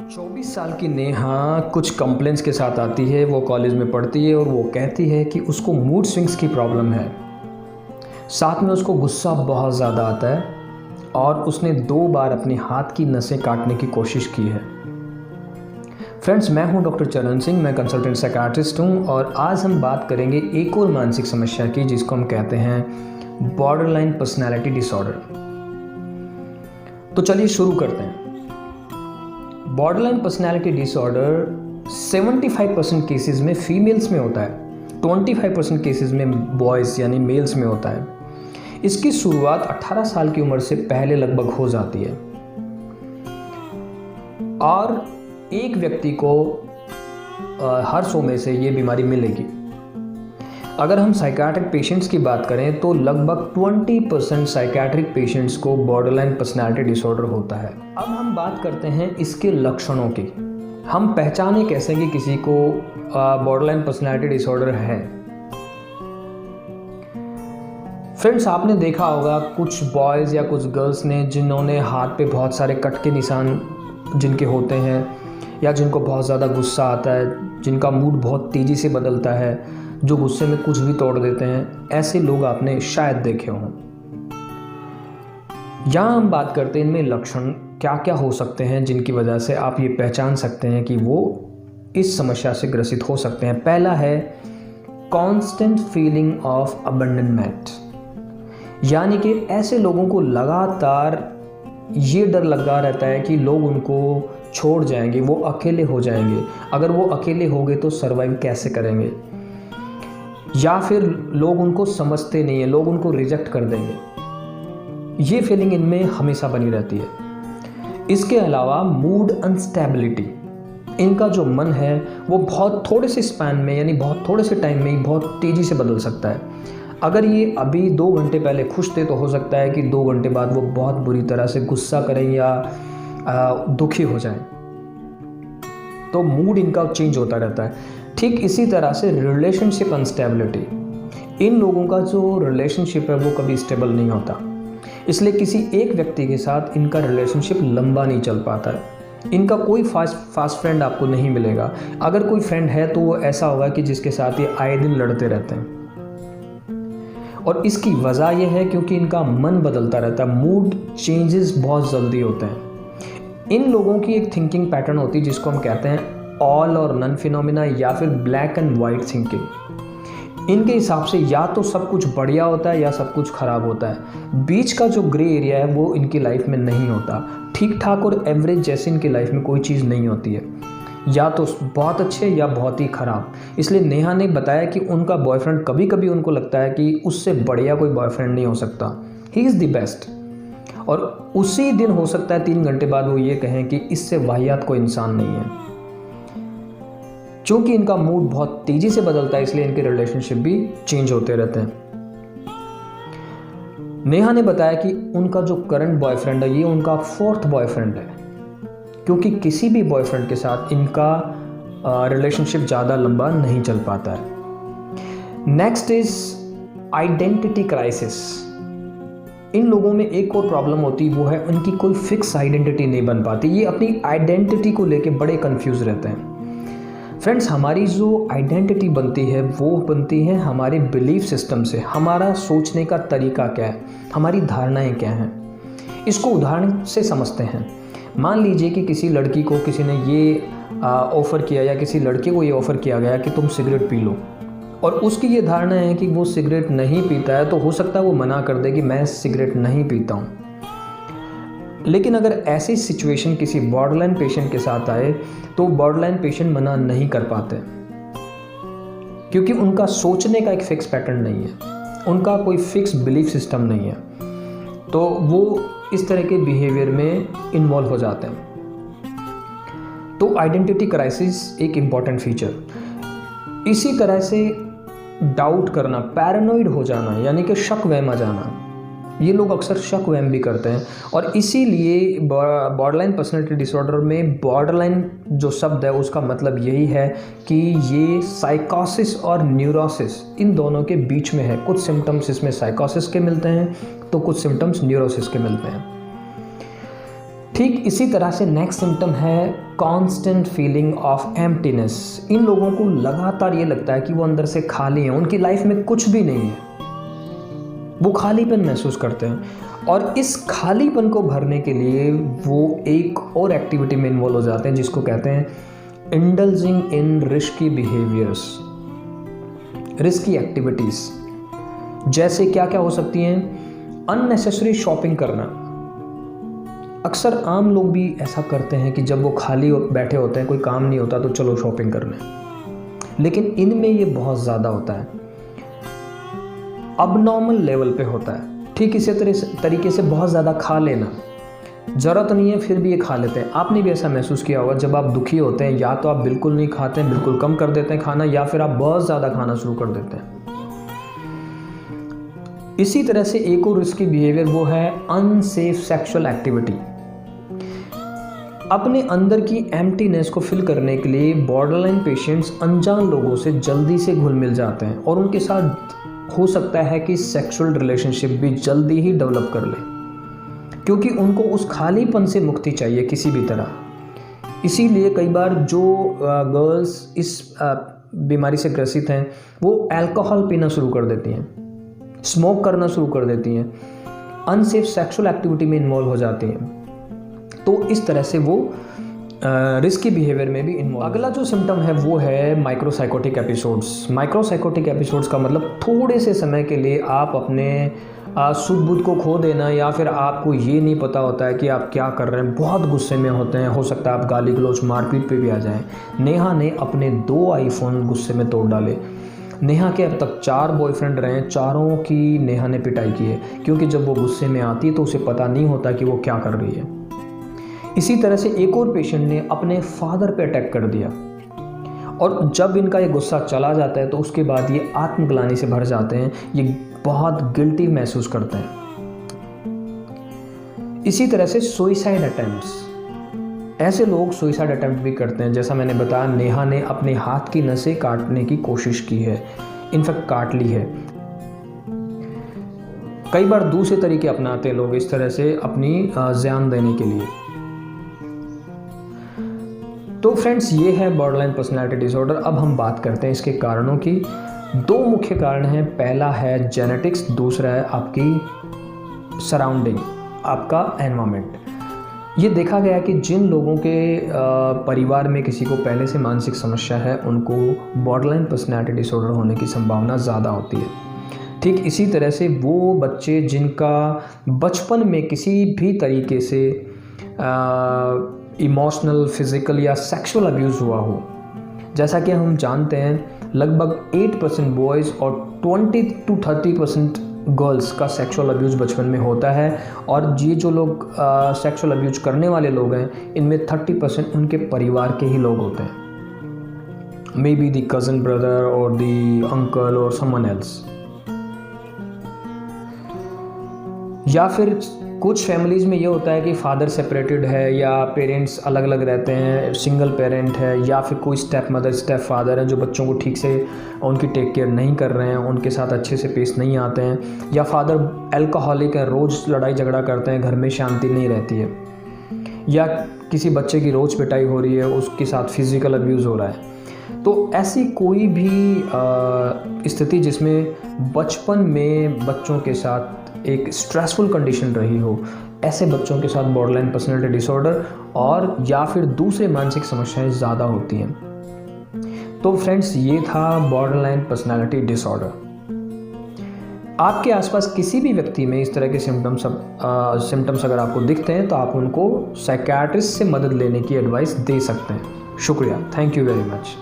24 साल की नेहा कुछ कंप्लेंट्स के साथ आती है। वो कॉलेज में पढ़ती है और वो कहती है कि उसको मूड स्विंग्स की प्रॉब्लम है। साथ में उसको गुस्सा बहुत ज़्यादा आता है और उसने 2 बार अपने हाथ की नसें काटने की कोशिश की है। फ्रेंड्स, मैं हूं डॉक्टर चरण सिंह, मैं कंसल्टेंट साइकियाट्रिस्ट हूं और आज हम बात करेंगे एक और मानसिक समस्या की जिसको हम कहते हैं बॉर्डरलाइन पर्सनैलिटी डिसऑर्डर। तो चलिए शुरू करते हैं। बॉर्डरलाइन पर्सनैलिटी डिसऑर्डर 75% केसेस में फीमेल्स में होता है, 25% केसेस में बॉयज़ यानी मेल्स में होता है। इसकी शुरुआत 18 साल की उम्र से पहले लगभग हो जाती है और एक व्यक्ति को हर 100 में से ये बीमारी मिलेगी। अगर हम साइकियाट्रिक पेशेंट्स की बात करें तो लगभग 20% साइकियाट्रिक पेशेंट्स को बॉर्डरलाइन पर्सनैलिटी डिसऑर्डर होता है। अब हम बात करते हैं इसके लक्षणों की। हम पहचाने कैसे कि किसी को बॉर्डरलाइन पर्सनैलिटी डिसऑर्डर है। फ्रेंड्स, आपने देखा होगा कुछ बॉयज़ या कुछ गर्ल्स ने जिन्होंने हाथ पे बहुत सारे कट के निशान जिनके होते हैं या जिनको बहुत ज़्यादा गुस्सा आता है, जिनका मूड बहुत तेज़ी से बदलता है, जो गुस्से में कुछ भी तोड़ देते हैं, ऐसे लोग आपने शायद देखे हों। यहाँ हम बात करते हैं इनमें लक्षण क्या क्या हो सकते हैं जिनकी वजह से आप ये पहचान सकते हैं कि वो इस समस्या से ग्रसित हो सकते हैं। पहला है कांस्टेंट फीलिंग ऑफ अबंडनमेंट, यानी कि ऐसे लोगों को लगातार ये डर लगा रहता है कि लोग उनको छोड़ जाएंगे, वो अकेले हो जाएंगे। अगर वो अकेले हो गए तो सर्वाइव कैसे करेंगे, या फिर लोग उनको समझते नहीं हैं, लोग उनको रिजेक्ट कर देंगे। ये फीलिंग इनमें हमेशा बनी रहती है। इसके अलावा मूड अनस्टेबिलिटी, इनका जो मन है वो बहुत थोड़े से स्पैन में यानी बहुत थोड़े से टाइम में ही बहुत तेज़ी से बदल सकता है। अगर ये अभी 2 घंटे पहले खुश थे तो हो सकता है कि 2 घंटे बाद वो बहुत बुरी तरह से गुस्सा करें या दुखी हो जाएं। तो मूड इनका चेंज होता रहता है। ठीक इसी तरह से रिलेशनशिप अनस्टेबिलिटी, इन लोगों का जो रिलेशनशिप है वो कभी स्टेबल नहीं होता, इसलिए किसी एक व्यक्ति के साथ इनका रिलेशनशिप लंबा नहीं चल पाता है। इनका कोई फास्ट फ्रेंड आपको नहीं मिलेगा। अगर कोई फ्रेंड है तो वो ऐसा होगा कि जिसके साथ ये आए दिन लड़ते रहते हैं। और इसकी वजह यह है क्योंकि इनका मन बदलता रहता है, मूड चेंजेस बहुत जल्दी होते हैं। इन लोगों की एक थिंकिंग पैटर्न होती है जिसको हम कहते हैं ऑल और नन फिनोमिना या फिर ब्लैक एंड वाइट थिंकिंग। इनके हिसाब से या तो सब कुछ बढ़िया होता है या सब कुछ खराब होता है। बीच का जो ग्रे एरिया है वो इनकी लाइफ में नहीं होता। ठीक ठाक और एवरेज जैसे इनकी लाइफ में कोई चीज़ नहीं होती है, या तो बहुत अच्छे या बहुत ही ख़राब। इसलिए नेहा ने बताया कि उनका बॉयफ्रेंड कभी कभी उनको लगता है कि उससे बढ़िया कोई बॉयफ्रेंड नहीं हो सकता, ही इज़ द बेस्ट। और उसी दिन हो सकता है 3 घंटे बाद वो ये कहें कि इससे वाहियात कोई इंसान नहीं है। क्योंकि इनका मूड बहुत तेज़ी से बदलता है इसलिए इनके रिलेशनशिप भी चेंज होते रहते हैं। नेहा ने बताया कि उनका जो करंट बॉयफ्रेंड है ये उनका 4th बॉयफ्रेंड है, क्योंकि किसी भी बॉयफ्रेंड के साथ इनका रिलेशनशिप ज़्यादा लंबा नहीं चल पाता है। Next is identity crisis. इन लोगों में एक और प्रॉब्लम होती वो है उनकी कोई फिक्स आइडेंटिटी नहीं बन पाती। ये अपनी आइडेंटिटी को लेके बड़े कंफ्यूज रहते हैं। फ्रेंड्स, हमारी जो आइडेंटिटी बनती है वो बनती है हमारे बिलीफ सिस्टम से। हमारा सोचने का तरीका क्या है, हमारी धारणाएं क्या हैं, इसको उदाहरण से समझते हैं। मान लीजिए कि किसी लड़की को किसी ने ये ऑफ़र किया या किसी लड़के को ये ऑफ़र किया गया कि तुम सिगरेट पी लो, और उसकी ये धारणा है कि वो सिगरेट नहीं पीता है, तो हो सकता है वो मना कर दे कि मैं सिगरेट नहीं पीता हूँ। लेकिन अगर ऐसी सिचुएशन किसी बॉर्डरलाइन पेशेंट के साथ आए तो बॉर्डरलाइन पेशेंट मना नहीं कर पाते, क्योंकि उनका सोचने का एक फिक्स पैटर्न नहीं है, उनका कोई फिक्स बिलीफ सिस्टम नहीं है, तो वो इस तरह के बिहेवियर में इन्वॉल्व हो जाते हैं। तो आइडेंटिटी क्राइसिस एक इम्पॉर्टेंट फीचर। इसी तरह से डाउट करना, पैरानॉइड हो जाना, यानी कि शक वहम आ जाना, ये लोग अक्सर शक वहम भी करते हैं। और इसीलिए बॉर्डरलाइन पर्सनैलिटी डिसऑर्डर में बॉर्डरलाइन जो शब्द है उसका मतलब यही है कि ये साइकोसिस और न्यूरोसिस इन दोनों के बीच में है। कुछ सिम्टम्स इसमें साइकोसिस के मिलते हैं तो कुछ सिम्टम्स न्यूरोसिस के मिलते हैं। ठीक इसी तरह से नेक्स्ट सिम्टम है कांस्टेंट फीलिंग ऑफ एम्प्टीनेस। इन लोगों को लगातार ये लगता है कि वो अंदर से खाली हैं, उनकी लाइफ में कुछ भी नहीं है, वो खालीपन महसूस करते हैं। और इस खालीपन को भरने के लिए वो एक और एक्टिविटी में इन्वॉल्व हो जाते हैं जिसको कहते हैं indulging in risky behaviours, risky activities. जैसे क्या क्या हो सकती हैं? अननेसेसरी शॉपिंग करना। अक्सर आम लोग भी ऐसा करते हैं कि जब वो खाली बैठे होते हैं, कोई काम नहीं होता, तो चलो शॉपिंग करने। लेकिन इनमें ये बहुत ज़्यादा होता है, अबनॉर्मल लेवल पे होता है। ठीक इसी तरीके से बहुत ज़्यादा खा लेना, ज़रूरत नहीं है फिर भी ये खा लेते हैं। आपने भी ऐसा महसूस किया होगा, जब आप दुखी होते हैं या तो आप बिल्कुल नहीं खाते हैं, बिल्कुल कम कर देते हैं खाना, या फिर आप बहुत ज़्यादा खाना शुरू कर देते हैं। इसी तरह से एक और रिस्की बिहेवियर वो है अनसेफ सेक्सुअल एक्टिविटी। अपने अंदर की एम्प्टीनेस को फिल करने के लिए बॉर्डरलाइन पेशेंट्स अनजान लोगों से जल्दी से घुल मिल जाते हैं और उनके साथ हो सकता है कि सेक्सुअल रिलेशनशिप भी जल्दी ही डेवलप कर लें, क्योंकि उनको उस खालीपन से मुक्ति चाहिए किसी भी तरह। इसीलिए कई बार जो गर्ल्स इस बीमारी से ग्रसित हैं वो अल्कोहल पीना शुरू कर देती हैं, स्मोक करना शुरू कर देती हैं, अनसेफ सेक्सुअल एक्टिविटी में इन्वॉल्व हो जाती हैं। तो इस तरह से वो रिस्की बिहेवियर में भी इन्वॉल्व। अगला जो सिम्टम है वो है माइक्रोसाइकोटिक एपिसोड्स। माइक्रोसाइकोटिक एपिसोड्स का मतलब थोड़े से समय के लिए आप अपने सुध बुध को खो देना, या फिर आपको ये नहीं पता होता है कि आप क्या कर रहे हैं, बहुत गुस्से में होते हैं, हो सकता है आप गाली गलौज मारपीट पे भी आ जाएं। नेहा ने अपने 2 आईफोन गुस्से में तोड़ डाले। नेहा के अब तक 4 बॉयफ्रेंड रहे हैं, चारों की नेहा ने पिटाई की है, क्योंकि जब वो गुस्से में आती है तो उसे पता नहीं होता कि वो क्या कर रही है। इसी तरह से एक और पेशेंट ने अपने फादर पे अटैक कर दिया, और जब इनका ये गुस्सा चला जाता है तो उसके बाद ये आत्मग्लानि से भर जाते हैं, ये बहुत गिल्टी महसूस करते हैं। इसी तरह से सुसाइड अटेम्प्ट्स, ऐसे लोग सुसाइड अटेम्प्ट भी करते हैं। जैसा मैंने बताया, नेहा ने अपने हाथ की नसें काटने की कोशिश की है, इनफैक्ट काट ली है। कई बार दूसरे तरीके अपनाते लोग इस तरह से अपनी जान देने के लिए। तो फ्रेंड्स, ये है बॉर्डरलाइन पर्सनालिटी डिसऑर्डर। अब हम बात करते हैं इसके कारणों की। 2 मुख्य कारण हैं। पहला है जेनेटिक्स, दूसरा है आपकी सराउंडिंग, आपका एनवायरनमेंट। ये देखा गया कि जिन लोगों के परिवार में किसी को पहले से मानसिक समस्या है, उनको बॉर्डरलाइन पर्सनालिटी डिसऑर्डर होने की संभावना ज़्यादा होती है। ठीक इसी तरह से वो बच्चे जिनका बचपन में किसी भी तरीके से इमोशनल, फिज़िकल या सेक्सुअल अब्यूज़ हुआ हो, जैसा कि हम जानते हैं लगभग 8% बॉयज़ और 20 to 30% गर्ल्स का सेक्सुअल अब्यूज़ बचपन में होता है। और ये जो लोग सेक्सुअल अब्यूज़ करने वाले लोग हैं, इनमें 30% उनके परिवार के ही लोग होते हैं, may be the cousin brother और द अंकल और समवन एल्स। या फिर कुछ फैमिलीज़ में ये होता है कि फादर सेपरेटेड है, या पेरेंट्स अलग अलग रहते हैं, सिंगल पेरेंट है, या फिर कोई स्टेप मदर, स्टेप फादर है जो बच्चों को ठीक से उनकी टेक केयर नहीं कर रहे हैं, उनके साथ अच्छे से पेश नहीं आते हैं, या फादर अल्कोहलिक है, रोज़ लड़ाई झगड़ा करते हैं, घर में शांति नहीं रहती है, या किसी बच्चे की रोज़ पिटाई हो रही है, उसके साथ फिज़िकल अब्यूज़ हो रहा है। तो ऐसी कोई भी स्थिति जिसमें बचपन में बच्चों के साथ एक स्ट्रेसफुल कंडीशन रही हो, ऐसे बच्चों के साथ बॉर्डरलाइन पर्सनालिटी डिसऑर्डर और या फिर दूसरे मानसिक समस्याएं ज़्यादा होती हैं। तो फ्रेंड्स, ये था बॉर्डरलाइन पर्सनालिटी डिसऑर्डर। आपके आसपास किसी भी व्यक्ति में इस तरह के सिम्टम्स अगर आपको दिखते हैं तो आप उनको साइकियाट्रिस्ट से मदद लेने की एडवाइस दे सकते हैं। शुक्रिया, थैंक यू वेरी मच।